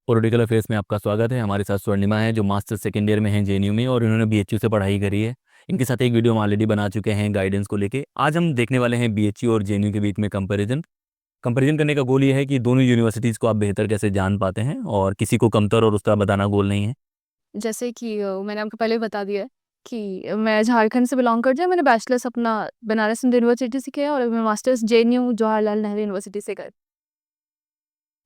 Political affairs में आपका स्वागत है। हमारे साथ स्वर्णिमा है जो मास्टर सेकेंड ईयर में है जेएनयू में, और इन्होंने बीएचयू से पढ़ाई करी है। इनके साथ एक वीडियो हम ऑलरेडी बना चुके हैं गाइडेंस को लेके। आज हम देखने वाले हैं बीएचयू और जेएनयू के बीच में कंपैरिजन। कंपैरिजन करने का गोल ये है कि दोनों यूनिवर्सिटीज़ को आप बेहतर कैसे जान पाते हैं, और किसी को कमतर और उसका बताना गोल नहीं है। जैसे कि मैंने आपको पहले बता दिया है कि मैं झारखंड से बिलोंग करती हूँ। मैंने बैचलर्स अपना बनारस हिंदू यूनिवर्सिटी से किया और मैं masters JNU Jawaharlal Nehru university से कर।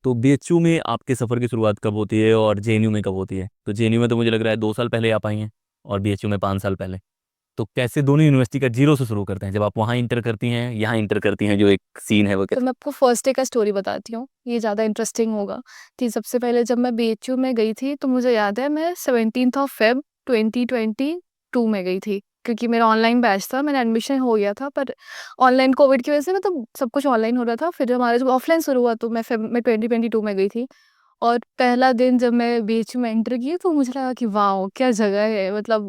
तो बीएचयू में आपके सफ़र की शुरुआत कब होती है और जेएनयू में कब होती है? तो जेएनयू में तो मुझे लग रहा है 2 साल पहले आप आई हैं, और बीएचयू में 5 साल पहले। तो कैसे दोनों यूनिवर्सिटी का जीरो से शुरू करते हैं? जब आप वहाँ इंटर करती हैं, यहाँ इंटर करती हैं, जो एक सीन है वो तो कैसे? मैं आपको फर्स्ट डे का स्टोरी बताती हूँ, ये ज़्यादा इंटरेस्टिंग होगा। कि सबसे पहले जब मैं बीएचयू में गई थी तो मुझे याद है मैं 17th ऑफ Feb 2022 में गई थी, क्योंकि मेरा ऑनलाइन बैच था। मेरा एडमिशन हो गया था, पर ऑनलाइन कोविड की वजह से मतलब सब कुछ ऑनलाइन हो रहा था। फिर हमारा जब ऑफलाइन शुरू हुआ तो मैं फेब में 2022 में गई थी। और पहला दिन जब मैं बीएचयू में एंटर की तो मुझे लगा कि वाओ क्या जगह है, मतलब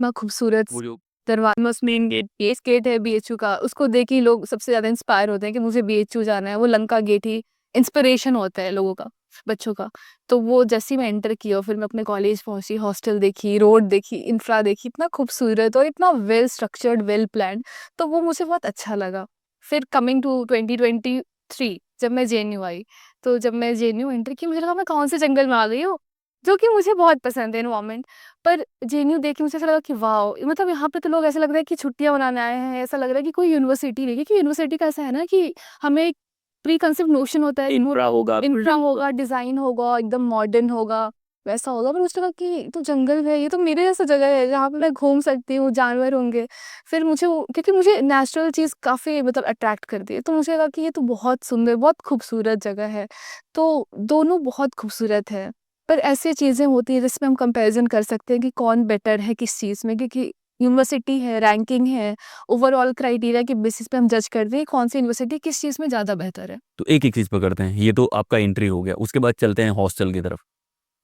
इतना खूबसूरत वो जो दरवाजा, मस्त मेन गेट, बेस गेट है बीएचयू का। उसको देख के ही लोग सबसे ज्यादा इंस्पायर होते हैं कि मुझे बीएचयू जाना है। वो लंका गेट ही इंस्पिरेशन होता है लोगों का, बच्चों का। तो वो जैसे ही मैं एंटर किया और फिर मैं अपने कॉलेज पहुंची, हॉस्टल देखी, रोड देखी, इंफ्रा देखी, इतना खूबसूरत और इतना वेल स्ट्रक्चर्ड, वेल प्लान्ड। तो वो मुझे बहुत अच्छा लगा। फिर कमिंग टू 2023, जब मैं जेएनयू आई, तो जब मैं जेएनयू एंटर की मुझे लगा मैं कौन से जंगल में आ गई हूँ, जो कि मुझे बहुत पसंद है एनवायरनमेंट। पर जेएनयू देख के मुझे ऐसा लगा कि वाओ, मतलब यहाँ पे तो लोग ऐसा लग रहा है कि छुट्टियां मनाने आए हैं। ऐसा लग रहा है कि कोई यूनिवर्सिटी नहीं है, क्योंकि यूनिवर्सिटी का ऐसा है ना कि हमें एक प्री कंसेप्ट नोशन होता है, इंफ्रा होगा। इंफ्रा होगा, डिजाइन होगा, एकदम मॉडर्न होगा, वैसा होगा। पर मुझे लगा कि तो जंगल है, ये तो मेरे जैसा जगह है जहाँ पे मैं घूम सकती हूँ, जानवर होंगे। फिर मुझे क्योंकि मुझे नेचुरल चीज काफी मतलब अट्रैक्ट करती है, तो मुझे लगा कि ये तो बहुत सुंदर, बहुत खूबसूरत जगह है। तो दोनों बहुत खूबसूरत है। पर ऐसी चीज़ें होती हैं जिसमें हम कंपैरिजन कर सकते हैं कि कौन बेटर है किस चीज़ में, क्योंकि यूनिवर्सिटी है, रैंकिंग है, ओवरऑल क्राइटेरिया के बेसिस पे हम जज करते हैं कौन सी यूनिवर्सिटी किस चीज़ में ज़्यादा बेहतर है। तो एक एक चीज़ पकड़ते हैं। ये तो आपका एंट्री हो गया, उसके बाद चलते हैं हॉस्टल की तरफ।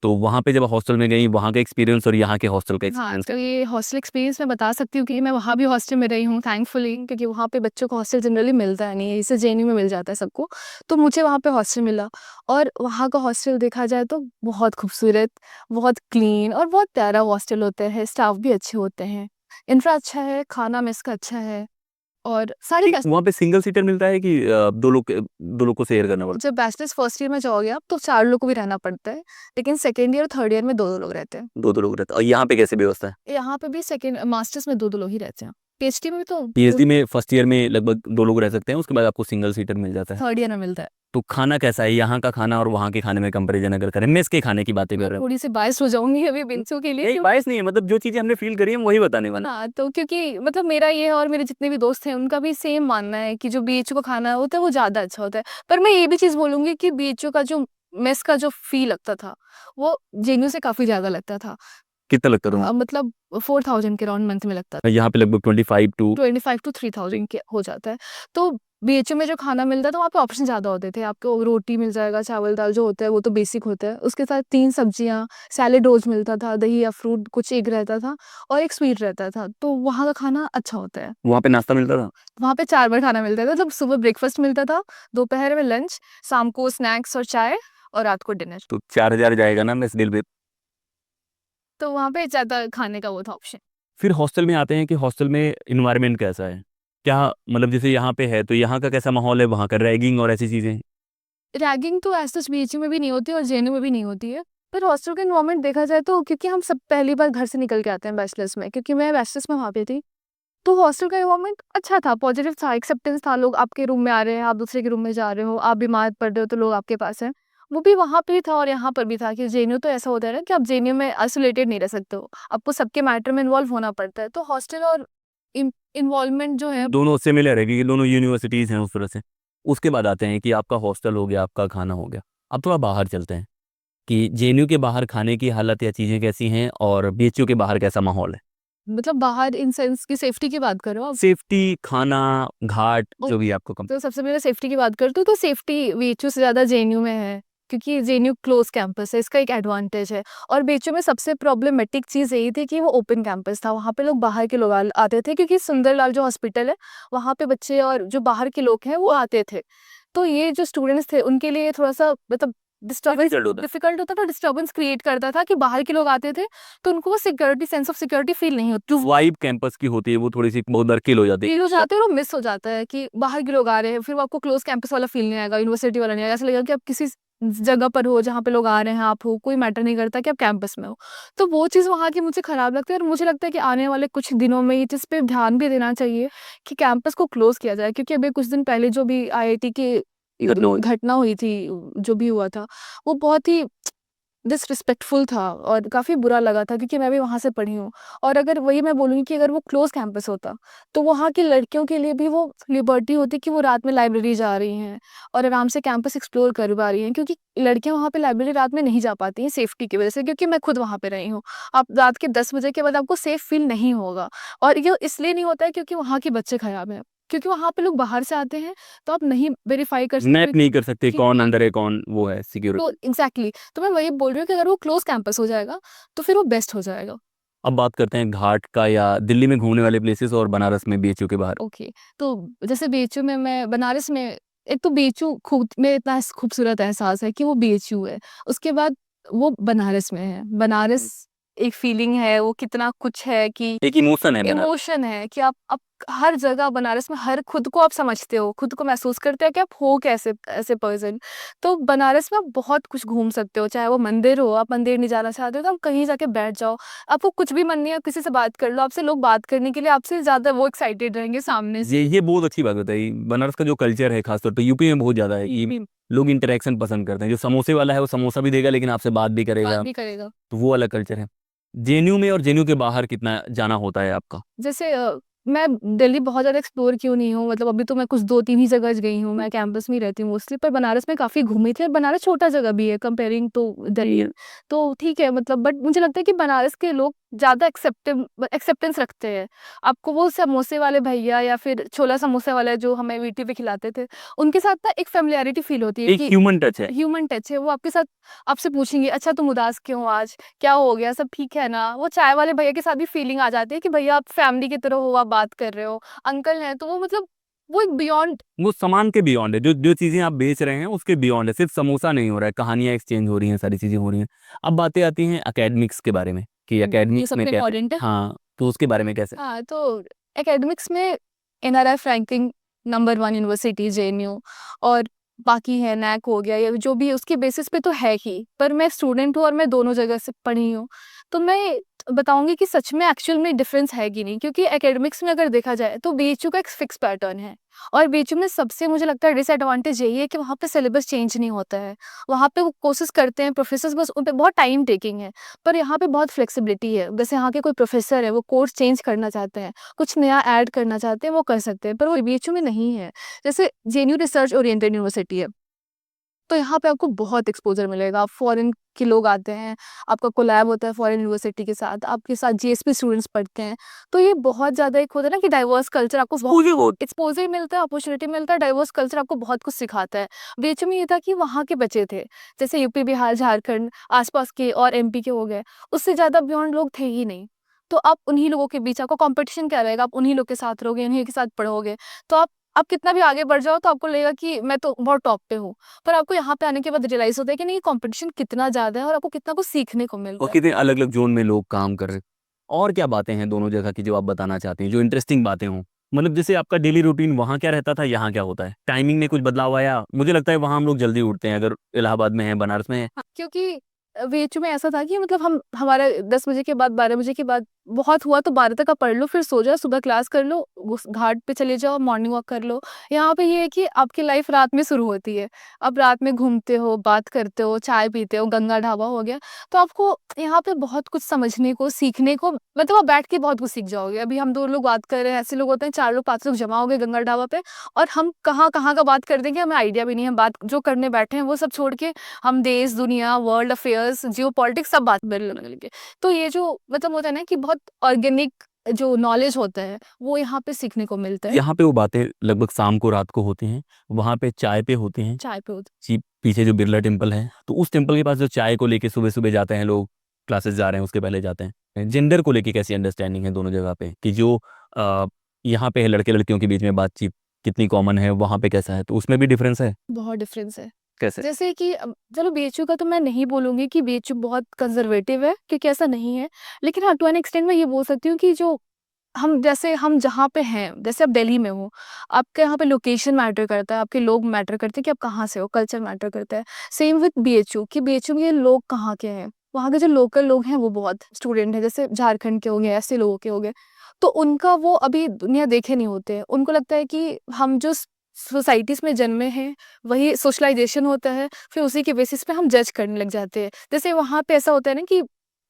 तो वहाँ पे जब हॉस्टल में गई, वहाँ का एक्सपीरियंस और यहाँ के हॉस्टल का हाँ, एक्सपीरियंस। तो ये हॉस्टल एक्सपीरियंस मैं बता सकती हूँ कि मैं वहाँ भी हॉस्टल में रही हूँ थैंकफुली, क्योंकि वहाँ पे बच्चों को हॉस्टल जनरली मिलता है नहीं है, इसे जेएनयू में मिल जाता है सबको। तो मुझे वहाँ पे हॉस्टल मिला, और वहाँ का हॉस्टल देखा जाए तो बहुत खूबसूरत, बहुत क्लीन और बहुत प्यारा हॉस्टल होता है। स्टाफ भी अच्छे होते हैं, इंफ्रा अच्छा है, खाना मेस का अच्छा है, और सारी ठीक, वहाँ पे सिंगल सीटर मिलता है कि दो लोग को शेयर करना पड़ता जब बैचलर्स फर्स्ट ईयर में जाओगे आप तो 4 लोग को भी रहना पड़ता है, लेकिन सेकंड ईयर और थर्ड ईयर में 2-2 लोग रहते हैं। है? दो दो लोग रहते हैं। और यहाँ पे कैसे व्यवस्था है? यहाँ पे भी सेकंड मास्टर्स में 2-2 लोग ही रहते हैं। पीएचडी में भी तो पीएचडी में फर्स्ट ईयर में लगभग 2 लोग रह सकते हैं, उसके बाद आपको सिंगल सीटर मिल जाता है। थर्ड ईयर में मिलता है। तो खाना कैसा है यहाँ का खाना और वहाँ के खाने में कंपैरिजन अगर करें? मेस के खाने की बातें मैं कर रहे हो? थोड़ी-सी बायस्ड हो जाऊँगी अभी बिंसू के लिए, नहीं, बायस नहीं है, मतलब जो चीज़ें हमने फील करी है हम वही बताने वाले हाँ, तो क्योंकि मतलब मेरा ये है और मेरे जितने भी दोस्त हैं उनका भी सेम मानना है कि जो बीएचयू का खाना होता है वो ज़्यादा अच्छा होता है। पर मैं ये भी चीज़ बोलूँगी कि बीएचयू का जो मेस का जो फ़ी लगता था, वो जेएनयू से काफ़ी ज़्यादा लगता था। हैं। कितना लगता था? मतलब 4000 के अराउंड मंथ में लगता था। यहाँ पे लगभग 25 टू। 25 टू 3000 के हो जाता है। तो बीएचयू में जो खाना मिलता है तो वहाँ पे ऑप्शन ज़्यादा होते थे। आपको रोटी मिल जाएगा, चावल-दाल जो होता है वो तो बेसिक होता है। उसके साथ 3 सब्जियाँ, सैलेड रोज़ मिलता था, दही या फ्रूट कुछ एक रहता था और एक स्वीट रहता था। तो वहाँ का खाना अच्छा होता है। वहाँ पे नाश्ता मिलता था? वहाँ पे 4 बार खाना मिलता था। मतलब सुबह ब्रेकफास्ट मिलता था, दोपहर में लंच, शाम को स्नैक्स और चाय, और रात को डिनर। तो 4,000 जाएगा ना मेस बिल पे। तो वहाँ पे ज़्यादा खाने का वो था ऑप्शन। फिर हॉस्टल में आते हैं कि हॉस्टल में इन्वायरमेंट कैसा है? क्या मतलब जैसे यहाँ पे है तो यहाँ का कैसा माहौल है, वहाँ का रैगिंग और ऐसी चीज़ें? रैगिंग तो एज़ सच बीएचयू में भी नहीं होती और जेएनयू में भी नहीं होती है। पर हॉस्टल का एनवायरनमेंट देखा जाए तो, क्योंकि हम सब पहली बार घर से निकल के आते हैं बैचलर्स में, क्योंकि मैं बैचलर्स में वहाँ पे थी। तो हॉस्टल का एनवायरनमेंट अच्छा था, पॉजिटिव था, एक्सेप्टेंस था। लोग आपके रूम में आ रहे हैं, आप दूसरे के रूम में जा रहे हो, आप बीमार पड़ रहे हो तो लोग आपके पास हैं। वो भी वहाँ पे ही था और यहाँ पर भी था कि जेएनयू तो ऐसा होता है ना कि आप जेएनयू में आइसोलेटेड नहीं रह सकते हो। आपको सबके मैटर में इन्वॉल्व होना पड़ता है। तो हॉस्टल और इन्वॉल्वमेंट जो है, दोनों सिमिलर है क्योंकि दोनों यूनिवर्सिटीज़ हैं उस तरह से। उसके बाद आते हैं कि आपका हॉस्टल हो गया, आपका खाना हो गया। अब थोड़ा बाहर चलते हैं कि जेएनयू के बाहर खाने की हालत या चीज़ें कैसी हैं, और बीएचयू के बाहर कैसा माहौल है? मतलब बाहर इन सेंस की सेफ्टी की बात कर रहे हो आप? सेफ्टी, खाना, घाट, ओ, जो भी आपको कम। तो सबसे पहले सेफ्टी की बात करते हो तो सेफ्टी बीएचयू से ज़्यादा जेएनयू में है, क्योंकि जेएनयू क्लोज कैंपस है, इसका एक एडवांटेज है। और बीएचयू में सबसे प्रॉब्लमेटिक चीज़ यही थी कि वो ओपन कैंपस था, वहाँ पे लोग बाहर के लोग आते थे, क्योंकि सुंदरलाल जो हॉस्पिटल है वहाँ पे बच्चे और जो बाहर के लोग हैं वो आते थे। तो ये जो स्टूडेंट्स थे उनके लिए थोड़ा सा मतलब डिस्टर्बेंस Difficult होता है। डिफिकल्ट होता था, डिस्टर्बेंस क्रिएट करता था कि बाहर के लोग आते थे तो उनको वो security, sense of security feel नहीं होती, जो वाइब कैंपस की होती है वो थोड़ी-सी बहुत बार किल हो जाती है। फील हो जाते हैं और वो मिस हो जाता है कि बाहर के लोग आ रहे हैं, फिर वो आपको क्लोज कैंपस वाला फील नहीं आएगा, यूनिवर्सिटी वाला नहीं आएगा, ऐसा लगेगा कि आप किसी जगह पर हो जहाँ पे लोग आ रहे हैं, आप हो, कोई मैटर नहीं करता कि आप कैंपस में हो। तो वो चीज़ वहाँ की मुझे खराब लगती है और मुझे लगता है कि आने वाले कुछ दिनों में ये चीज़ पे ध्यान भी देना चाहिए कि कैंपस को क्लोज किया जाए, क्योंकि अभी कुछ दिन पहले जो भी आईआईटी की घटना हुई। घटना हुई थी, जो भी हुआ था, वो बहुत ही डिसरिस्पेक्टफुल था और काफ़ी बुरा लगा था, क्योंकि मैं भी वहाँ से पढ़ी हूँ। और अगर वही मैं बोलूँगी कि अगर वो क्लोज़ कैंपस होता, तो वहाँ की लड़कियों के लिए भी वो लिबर्टी होती कि वो रात में लाइब्रेरी जा रही हैं और आराम से कैंपस एक्सप्लोर कर पा रही हैं, क्योंकि लड़कियाँ वहाँ पे लाइब्रेरी रात में नहीं जा पाती हैं सेफ्टी की वजह से, क्योंकि मैं खुद वहाँ पे रही हूँ। आप रात के 10 बजे के बाद आपको सेफ फ़ील नहीं होगा, और ये इसलिए नहीं होता है क्योंकि वहाँ के बच्चे खराब हैं, क्योंकि वहाँ पे लोग बाहर से आते हैं, तो आप नहीं वेरीफ़ाई कर मैप सकते नहीं कर सकते कि कौन हाँ, अंदर है, कौन वो है सिक्योरिटी। तो एग्ज़ैक्टली, तो मैं वही बोल रही हूँ कि अगर वो क्लोज़ कैंपस हो जाएगा, तो फिर वो बेस्ट हो जाएगा। अब बात करते हैं घाट का या दिल्ली में घूमने वाले प्लेसेस और बनारस में बीएचयू के बाहर। ओके, तो जैसे बीएचयू में, मैं बनारस में, एक तो बीएचयू खुद में इतना खूबसूरत एहसास है कि वो बीएचयू है, उसके बाद वो बनारस में है। बनारस एक फीलिंग है, वो कितना कुछ है कि एक इमोशन है बनारस। इमोशन है कि आप हर जगह बनारस में हर खुद को आप समझते हो, खुद को महसूस करते हो कि आप हो कैसे ऐसे पर्सन। तो बनारस में आप बहुत कुछ घूम सकते हो, चाहे वो मंदिर हो, आप मंदिर नहीं जाना चाहते हो तो आप कहीं जाके बैठ जाओ, आपको कुछ भी मन नहीं है किसी से बात कर लो, आपसे लोग बात करने के लिए आपसे ज़्यादा वो एक्साइटेड रहेंगे सामने से। ये बहुत अच्छी बात बताई। बनारस का जो कल्चर है खासतौर पे यूपी में बहुत ज़्यादा है कि भी लोग इंटरेक्शन पसंद करते हैं। जो समोसे वाला है वो समोसा भी देगा लेकिन आपसे बात भी बात करेगा, भी करेगा। तो वो अलग कल्चर है। जेएनयू में और जेएनयू के बाहर कितना जाना होता है आपका? जैसे मैं दिल्ली बहुत ज़्यादा एक्सप्लोर क्यों नहीं हूँ, मतलब अभी तो मैं कुछ 2-3 ही जगह गई हूँ, मैं कैंपस में ही रहती हूँ मोस्टली, पर बनारस में काफ़ी घूमी थी और बनारस छोटा जगह भी है कंपेयरिंग टू दिल्ली। तो ठीक है, मतलब बट मुझे लगता है कि बनारस के लोग ज़्यादा एक्सेप्टेंस रखते हैं। आपको वो समोसे वाले भैया या फिर छोला समोसे वाले जो हमें वीटी पे खिलाते थे, उनके साथ ना एक फ़ैमिलियरिटी फ़ील होती है एक कि ह्यूमन टच है। ह्यूमन टच है। वो आपके साथ आपसे पूछेंगे, अच्छा तुम उदास क्यों आज? क्या हो गया? सब ठीक है ना? वो चाय वाले भैया के साथ भी फीलिंग आ जाती है कि भैया आप फैमिली की तरह हो, आप बात कर रहे हो। अंकल हैं तो वो मतलब वो एक बियॉन्ड। वो सामान के बियॉन्ड है, जो जो चीज़ें आप बेच रहे हैं उसके बियॉन्ड है। सिर्फ समोसा नहीं हो रहा है, कहानियाँ एक्सचेंज हो रही हैं, सारी चीज़ें हो रही हैं। अब बातें आती हैं एकेडमिक्स के बारे में कि ये एकेडमिक्स में सबसे कैसे। इम्पोर्टेंट है। हाँ, तो उसके बारे में कैसे? हाँ, तो एकेडमिक्स में NRF ranking number 1 university JNU, और बाकी है नैक हो गया, या जो भी उसके बेसिस पे तो है ही। पर मैं स्टूडेंट हूँ और मैं दोनों जगह से पढ़ी हूँ, तो मैं बताऊँगी कि सच में एक्चुअल में डिफरेंस है कि नहीं, क्योंकि एकेडमिक्स में अगर देखा जाए तो बीएचयू का एक फिक्स पैटर्न है, और बीएचयू में सबसे मुझे लगता है डिसएडवांटेज यही है कि वहाँ पे सिलेबस चेंज नहीं होता है। वहाँ पे वो कोशिश करते हैं प्रोफेसर्स, बस उन पे बहुत टाइम टेकिंग है, पर यहाँ पे बहुत फ्लेक्सिबिलिटी है। जैसे यहाँ के कोई प्रोफेसर है, वो कोर्स चेंज करना चाहते हैं, कुछ नया ऐड करना चाहते हैं, वो कर सकते हैं, पर वो बीएचयू में नहीं है। जैसे जेएनयू रिसर्च ओरिएंटेड यूनिवर्सिटी है, तो यहाँ पे आपको बहुत एक्सपोज़र मिलेगा। फॉरेन के लोग आते हैं, आपका कोलैब होता है फॉरेन यूनिवर्सिटी के साथ, आपके साथ जीएसपी स्टूडेंट्स पढ़ते हैं। तो ये बहुत ज़्यादा एक होता है ना कि डाइवर्स कल्चर, आपको बहुत एक्सपोज़र मिलता है, अपॉर्च्युनिटी मिलता है, डाइवर्स कल्चर आपको बहुत कुछ सिखाता है। बीएचयू में ये था कि वहाँ के बच्चे थे, जैसे यूपी, बिहार, झारखंड, आस-पास के और एमपी के हो गए, उससे ज़्यादा बियॉन्ड लोग थे ही नहीं। तो आप उन्हीं लोगों के बीच, आपका कॉम्पिटिशन क्या रहेगा, आप उन्हीं लोग के साथ रहोगे, उन्हीं के साथ पढ़ोगे, तो आप कितना भी आगे बढ़ जाओ तो आपको लगेगा कि मैं तो बहुत टॉप पे हूँ। पर आपको यहाँ पे आने के बाद रियलाइज़ होता है कि नहीं, कंपटीशन कितना ज़्यादा है और आपको कितना कुछ सीखने को और मिलता है। कितने अलग-अलग ज़ोन में लोग काम कर रहे हैं। और क्या बातें हैं दोनों जगह की जो आप बताना चाहती हैं, जो इंटरेस्टिंग बातें हों? मतलब जैसे आपका डेली रूटीन वहाँ क्या रहता था, यहाँ क्या होता है? टाइमिंग में कुछ बदलाव आया? मुझे लगता है वहाँ हम लोग जल्दी उठते हैं, अगर इलाहाबाद में हैं, बनारस में हैं। हाँ, क्योंकि बीएचयू में ऐसा था कि मतलब हम हमारा 10 बजे के बाद 12 बजे के बाद बहुत हुआ तो 12 तक आप पढ़ लो, फिर सो जाओ, सुबह क्लास कर लो, उस घाट पे चले जाओ, मॉर्निंग वॉक कर लो। यहाँ पे ये है कि आपकी लाइफ रात में शुरू होती है। आप रात में घूमते हो, बात करते हो, चाय पीते हो, गंगा ढाबा हो गया, तो आपको यहाँ पे बहुत कुछ समझने को, सीखने को, मतलब आप बैठ के बहुत कुछ सीख जाओगे। अभी हम 2 लोग बात कर रहे हैं, ऐसे लोग होते हैं 4 लोग 5 लोग जमा हो गए गंगा ढाबा पे, और हम कहाँ-कहाँ का बात कर देंगे हमें आइडिया भी नहीं है। हम बात जो करने बैठे हैं वो सब छोड़ के हम देश, दुनिया, वर्ल्ड अफेयर्स, जियोपॉलिटिक्स सब बात करने लगेंगे। तो ये जो मतलब होता है ना कि बहुत ऑर्गेनिक जो नॉलेज होता है, वो यहाँ पे सीखने को मिलता है। यहाँ पे वो बातें लगभग शाम को, रात को होती हैं। वहाँ पे चाय पे होती हैं। चाय पे होता जी, पीछे जो बिरला टेम्पल है, तो उस टेम्पल के पास जो चाय को लेके सुबह-सुबह जाते हैं लोग, क्लासेस जा रहे हैं उसके पहले जाते हैं। जेंडर को लेके कैसी अंडरस्टैंडिंग है दोनों जगह पे? कि जो अ, यहाँ पे है लड़के-लड़कियों के बीच में बातचीत कितनी कॉमन है, वहाँ पे कैसा है? तो उसमें भी डिफरेंस है? बहुत डिफरेंस है। कैसे? जैसे कि चलो बीएचयू का तो मैं नहीं बोलूँगी कि बीएचयू बहुत कंज़र्वेटिव है, क्योंकि ऐसा नहीं है। लेकिन हाँ, टू एन एक्सटेंट मैं ये बोल सकती हूँ कि जो हम जहाँ पे हैं, जैसे आप दिल्ली में हो, आपके यहाँ पे लोकेशन मैटर करता है, आपके लोग मैटर करते हैं कि आप कहाँ से हो, कल्चर मैटर करता है। सेम विद बीएचयू कि बीएचयू में ये लोग कहाँ के हैं, वहाँ के जो लोकल लोग हैं वो बहुत स्टूडेंट हैं, जैसे झारखंड के हो गए, ऐसे लोगों के हो गए। तो उनका वो अभी दुनिया देखे नहीं होते हैं। उनको लगता है कि हम जो सोसाइटीज़ में जन्मे हैं, वही सोशलाइज़ेशन होता है, फिर उसी के बेसिस पे हम जज करने लग जाते हैं। जैसे वहाँ पे ऐसा होता है ना कि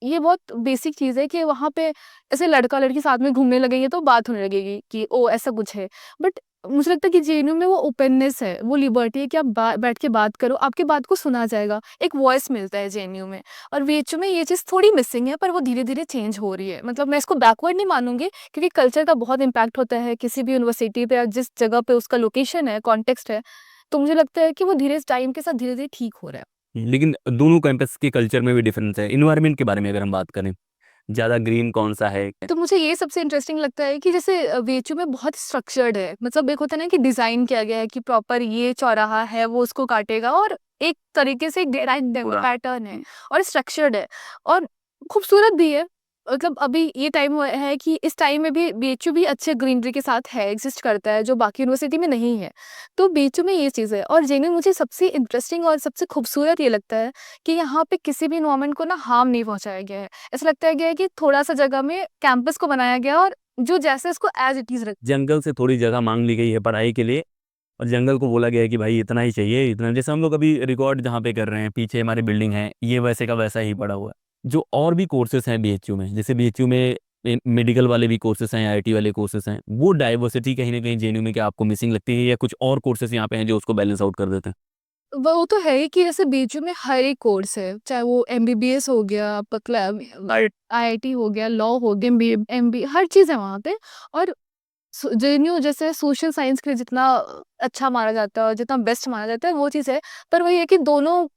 ये बहुत बेसिक चीज़ है कि वहाँ पे ऐसे लड़का-लड़की साथ में घूमने लगेंगे तो बात होने लगेगी कि ओह! ऐसा कुछ है। बट मुझे लगता है कि जेएनयू में वो ओपननेस है, वो लिबर्टी है कि आप बा बैठ के बात करो, आपकी बात को सुना जाएगा। एक वॉइस मिलता है जेएनयू में। और बीएचयू में ये चीज़ थोड़ी मिसिंग है, पर वो धीरे-धीरे चेंज हो रही है। मतलब मैं इसको बैकवर्ड नहीं मानूँगी, क्योंकि कल्चर का बहुत इम्पैक्ट होता है किसी भी यूनिवर्सिटी पे या जिस जगह पे उसका लोकेशन है, कॉन्टेक्स्ट है। तो मुझे लगता है कि वो टाइम के साथ धीरे-धीरे ठीक हो रहा है। लेकिन दोनों कैंपस के कल्चर में भी डिफरेंस है। एनवायरनमेंट के बारे में अगर हम बात करें, ज़्यादा ग्रीन कौन-सा है? तो मुझे ये सबसे इंटरेस्टिंग लगता है कि जैसे बीएचयू में बहुत स्ट्रक्चर्ड है। मतलब एक होता है ना कि डिज़ाइन किया गया है कि प्रॉपर ये चौराहा है, वो उसको काटेगा, और एक तरीके से एक डिराइट पूरा। पैटर्न है और स्ट्रक्चर्ड है और खूबसूरत भी है। मतलब अभी ये टाइम हुआ है कि इस टाइम में भी बीएचयू भी अच्छे ग्रीनरी के साथ है, एग्ज़िस्ट करता है, जो बाकी यूनिवर्सिटी में नहीं है। तो बीएचयू में ये चीज़ है, और जेएनयू मुझे सबसे इंटरेस्टिंग और सबसे खूबसूरत ये लगता है कि यहाँ पे किसी भी एनवायरनमेंट को ना हार्म नहीं पहुँचाया गया है। ऐसा लगता है गया है कि थोड़ा-सा जगह में कैंपस को बनाया गया और जो जैसे इसको एज़ इट इज़ रख जंगल से थोड़ी जगह माँग ली गई है पढ़ाई के लिए और जंगल को बोला गया है कि भाई इतना ही चाहिए, इतना जैसे हम लोग अभी रिकॉर्ड जहाँ पे कर रहे हैं, पीछे हमारी बिल्डिंग है, ये वैसे का वैसा ही पड़ा हुआ है। जो और भी कोर्सेज़ हैं बीएचयू में, जैसे बीएचयू में मेडिकल वाले भी कोर्सेज़ हैं, आईटी वाले कोर्सेज़ हैं, वो डाइवर्सिटी कहीं न कहीं जेएनयू में क्या आपको मिसिंग लगती है या कुछ और कोर्सेज़ यहाँ पे हैं जो उसको बैलेंस आउट कर देते हैं? वो तो है ही कि जैसे बीएचयू में हर एक कोर्स है, चाहे वो एमबीबीएस हो गया, आपका आईआईटी हो गया, लॉ हो गया, एमबी हर चीज़ है वहाँ पे। और जेएनयू जैसे सोशल साइंस के लिए जितना अच्छा माना जाता है और जितना बेस्ट माना जाता है, वो चीज़ है। पर वही है कि दोनों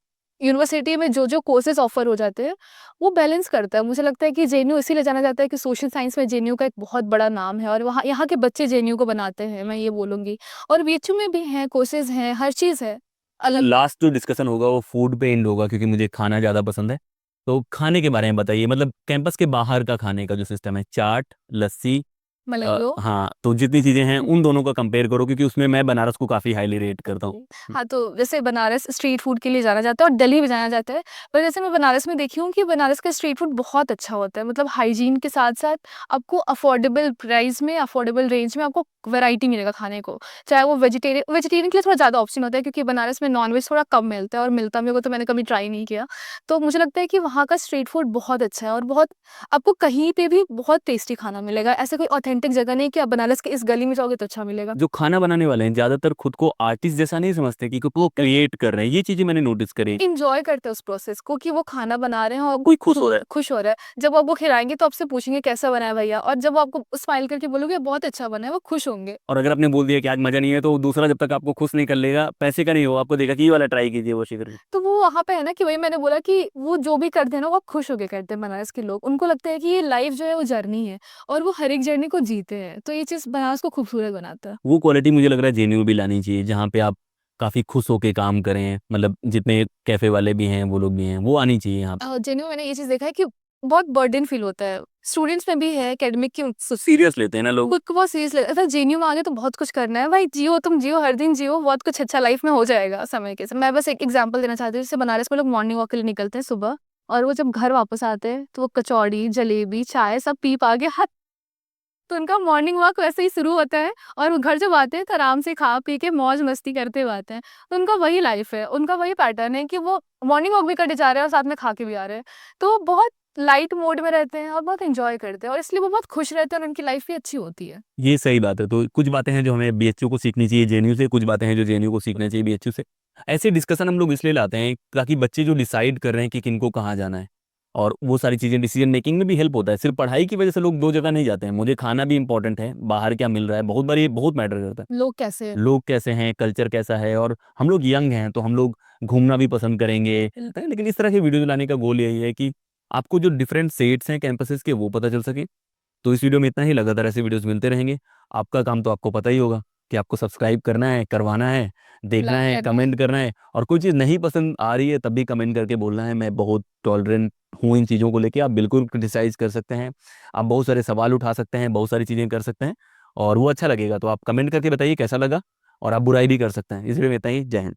यूनिवर्सिटी में जो कोर्सेज ऑफर हो जाते हैं, वो बैलेंस करता है। मुझे लगता है कि जेएनयू इसीलिए जाना जाता है कि सोशल साइंस में जेएनयू का एक बहुत बड़ा नाम है, और वहाँ यहाँ के बच्चे जेएनयू को बनाते हैं, मैं ये बोलूँगी। और बीएचयू में भी हैं, कोर्सेज हैं, हर चीज़ है। अलग लास्ट जो डिस्कशन होगा वो फूड पे एंड होगा क्योंकि मुझे खाना ज़्यादा पसंद है। तो खाने के बारे में बताइए मतलब कैंपस के बाहर का खाने का जो सिस्टम है, चाट, लस्सी मलाइयो। हाँ, तो जितनी चीज़ें हैं उन दोनों का कंपेयर करो क्योंकि उसमें मैं बनारस को काफ़ी हाईली रेट करता हूँ। हाँ, तो जैसे बनारस स्ट्रीट फूड के लिए जाना जाता है और दिल्ली भी जाना जाता है। पर जैसे मैं बनारस में देखी हूँ कि बनारस का स्ट्रीट फूड बहुत अच्छा होता है। मतलब हाइजीन के साथ-साथ आपको अफोर्डेबल प्राइस में, अफोर्डेबल रेंज में आपको वैरायटी मिलेगा खाने को। चाहे वो वेजिटेरियन के लिए थोड़ा ज़्यादा ऑप्शन होता है, क्योंकि बनारस में नॉन-वेज थोड़ा कम मिलता है और मिलता भी होगा तो मैंने कभी ट्राई नहीं किया। तो मुझे लगता है कि वहाँ का स्ट्रीट फूड बहुत अच्छा है और बहुत आपको कहीं पे भी बहुत टेस्टी खाना मिलेगा। ऐसा कोई ऑथेंटिक जगह नहीं कि आप बनारस के इस गली में जाओगे तो अच्छा मिलेगा। जो खाना बनाने वाले हैं ज़्यादातर खुद को आर्टिस्ट जैसा नहीं समझते कि खुद को क्रिएट कर रहे हैं, ये चीज़ें मैंने नोटिस करी। एन्जॉय करते हैं उस प्रोसेस को कि वो खाना बना रहे हैं और कोई खुश हो रहा है। खुश हो रहा है। जब आप वो खिलाएँगे तो आपसे पूछेंगे कैसा बना है भैया, और जब आपको स्माइल करके बोलोगे बहुत अच्छा बना है, वो खुश होंगे। और अगर आपने बोल दिया कि आज मज़ा नहीं है तो दूसरा जब तक आपको खुश नहीं कर लेगा, पैसे का नहीं हो, आपको देगा कि ये वाला ट्राई कीजिए वो शीघ्र। तो वो वहाँ पे है ना कि वही मैंने बोला कि वो जो भी करते हैं ना, वो खुश होके करते हैं बनारस के लोग। उनको लगता है कि ये लाइफ़ जो है वो जर्नी है और वो हर एक जर्नी को जीते हैं। तो ये चीज़ बनारस को खूबसूरत बनाता है। वो क्वालिटी मुझे लग रहा है जेन्युइन भी लानी चाहिए, जहाँ पे आप काफ़ी खुश होके काम करें, मतलब जितने कैफ़े वाले भी हैं, वो लोग भी हैं, वो आनी चाहिए यहाँ पे। जेन्युइन मैंने ये चीज़ देखा है कि बहुत बर्डन फील होता है। स्टूडेंट्स में भी है एकेडमिक की सीरियस लेते हैं ना लोग। खुद को बहुत सीरियस ले अगर जेएनयू में आ गए तो बहुत कुछ करना है भाई, जियो तुम जियो, हर दिन जियो, बहुत कुछ अच्छा लाइफ में हो जाएगा समय के साथ। मैं बस एक एग्जांपल देना चाहती हूँ, जैसे बनारस में लोग मॉर्निंग वॉक के लिए निकलते हैं सुबह, और वो जब घर वापस आते हैं तो वो कचौड़ी, जलेबी, चाय सब पी पा के हट, तो उनका मॉर्निंग वॉक वैसे ही शुरू होता है और वो घर जब आते हैं तो आराम से खा पी के मौज मस्ती करते हुए आते हैं। तो उनका वही लाइफ है, उनका वही पैटर्न है कि वो मॉर्निंग वॉक भी करके जा रहे हैं और साथ में खा के भी आ रहे हैं। तो वो बहुत लाइट मोड में रहते हैं और बहुत एंजॉय करते हैं, और इसलिए वो बहुत खुश रहते हैं और उनकी लाइफ भी अच्छी होती है। ये सही बात है, तो कुछ बातें हैं जो हमें बीएचयू को सीखनी चाहिए जेएनयू से, कुछ बातें हैं जो जेएनयू को सीखना चाहिए बीएचयू से। ऐसे डिस्कशन हम लोग इसलिए लाते हैं ताकि बच्चे जो डिसाइड कर रहे हैं कि किनको कहाँ जाना है और वो सारी चीज़ें डिसीजन मेकिंग में भी हेल्प होता है। सिर्फ पढ़ाई की वजह से लोग 2 जगह नहीं जाते हैं, मुझे खाना भी इम्पोर्टेंट है, बाहर क्या मिल रहा है, बहुत बार ये बहुत मैटर करता है। लोग कैसे हैं? लोग कैसे हैं, कल्चर कैसा है और हम लोग यंग हैं, तो हम लोग घूमना भी पसंद करेंगे। लेकिन इस तरह के वीडियो लाने का गोल यही है कि आपको जो डिफरेंट सेट्स हैं कैंपसेस के वो पता चल सके। तो इस वीडियो में इतना ही, लगातार ऐसे वीडियोज़ मिलते रहेंगे। आपका काम तो आपको पता ही होगा कि आपको सब्सक्राइब करना है, करवाना है, देखना है, लाइक कमेंट करना है, और कोई चीज़ नहीं पसंद आ रही है तब भी कमेंट करके बोलना है। मैं बहुत टॉलरेंट हूँ इन चीज़ों को लेके। आप बिल्कुल क्रिटिसाइज़ कर सकते हैं, आप बहुत सारे सवाल उठा सकते हैं, बहुत सारी चीज़ें कर सकते हैं, और वो अच्छा लगेगा। तो आप कमेंट करके बताइए कैसा लगा, और आप बुराई भी कर सकते हैं। इसलिए इतना ही, जय हिंद।